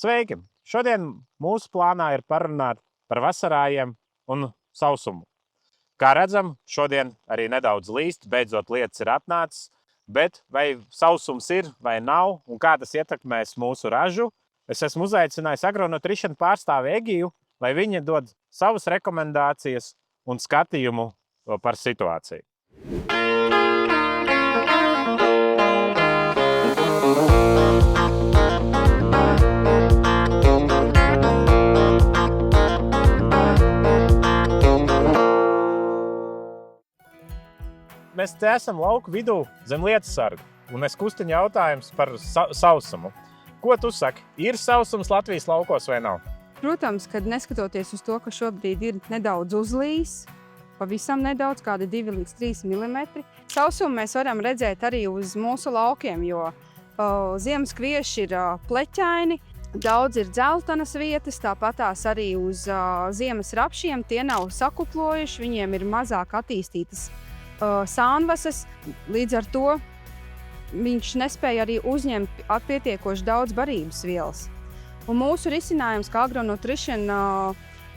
Sveiki! Šodien mūsu plānā ir parunāt par vasarājiem un sausumu. Kā redzam, šodien arī nedaudz līst, beidzot lietas ir atnācis, bet vai sausums ir vai nav un kā tas ietekmēs mūsu ražu, es esmu uzaicinājis Agronutrition pārstāvi Egiju, lai viņa dod savas rekomendācijas un skatījumu par situāciju. Mēs te esam lauku vidū zem lietusarga, un es kustiņu jautājums par sausumu. Ko tu saki? Ir sausums Latvijas laukos vai nav? Protams, kad neskatoties uz to, ka šobrīd ir nedaudz uzlījis, pavisam nedaudz, kādi 2 līdz 3 mm. Sausumu mēs varam redzēt arī uz mūsu laukiem, jo ziemas kvieši ir pleķaini, daudz ir dzeltenas vietas, tāpatās arī uz ziemas rapšiem tie nav sakuplojuši, viņiem ir mazāk attīstītas sānvases, līdz ar to viņš nespēja arī uzņemt pietiekoši daudz barības vielas. Un mūsu risinājums, kā Agronutrition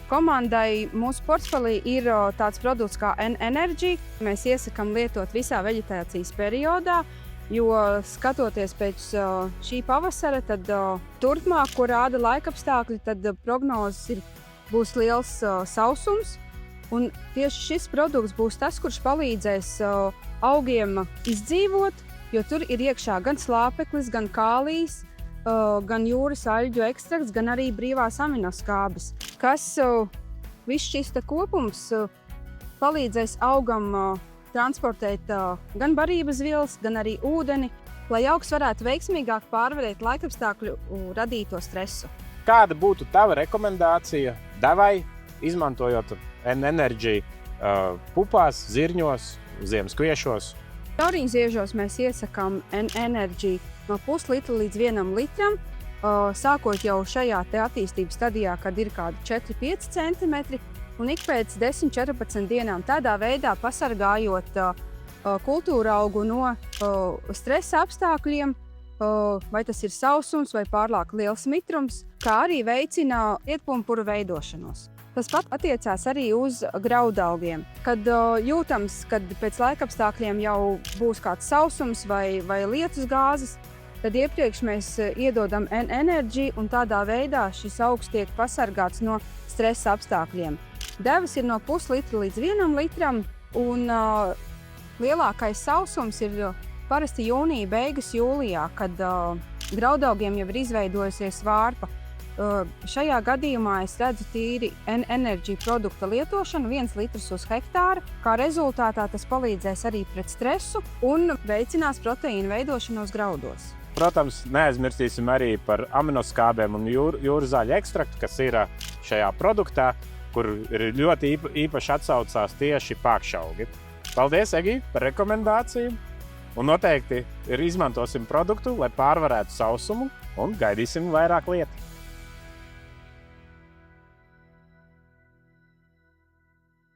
komandai, mūsu portfelī ir tāds produkts kā N-Energy. Mēs iesakām lietot visā veģetācijas periodā, jo skatoties pēc šī pavasara, tad turpmāk, ko rāda laikapstākļi, tad prognozes būs liels sausums. Un tieši šis produkts būs tas, kurš palīdzēs augiem izdzīvot, jo tur ir iekšā gan slāpeklis, gan kālijs, gan jūras aļģu ekstrakts, gan arī brīvās aminoskābes, kas viss šis kopums palīdzēs augam transportēt gan barības vielas, gan arī ūdeni, lai augs varētu veiksmīgāk pārvarēt laikapstākļu radīto stresu. Kāda būtu tava rekomendācija devai, izmantojot N-Energy pupās, zirņos, ziemas kviešos? Tauriņziežos mēs iesakām N-Energy no puslitra līdz 1 litram, sākot jau šajā te attīstības stadijā, kad ir kādi 4–5 centimetri, un ik pēc 10–14 dienām tādā veidā pasargājot kultūra augu no stresa apstākļiem, vai tas ir sausums vai pārlāk liels mitrums, kā arī veicina ietpumpuru veidošanos. Tas pat attiecās arī uz graudaugiem. Kad jūtams, kad pēc laikapstākļiem jau būs kāds sausums vai lietus gāzes, tad iepriekš mēs iedodam N-Energy un tādā veidā šis augs tiek pasargāts no stresa apstākļiem. Devas ir no puslitra līdz 1 litram un lielākais sausums ir parasti jūnija beigas jūlijā, kad graudaugiem jau ir izveidojusies vārpa. Šajā gadījumā es redzu tīri N-Energy produkta lietošanu 1 litrs uz hektāru. Kā rezultātā tas palīdzēs arī pret stresu un veicinās proteīnu veidošanos graudos. Protams, neaizmirstīsim arī par aminoskābēm un jūras zaļu ekstraktu, kas ir šajā produktā, kur ir ļoti īpaši atsaucās tieši pākšaugi. Paldies, Egi, par rekomendāciju! Un noteikti izmantosim produktu, lai pārvarētu sausumu un gaidīsim vairāk lietu.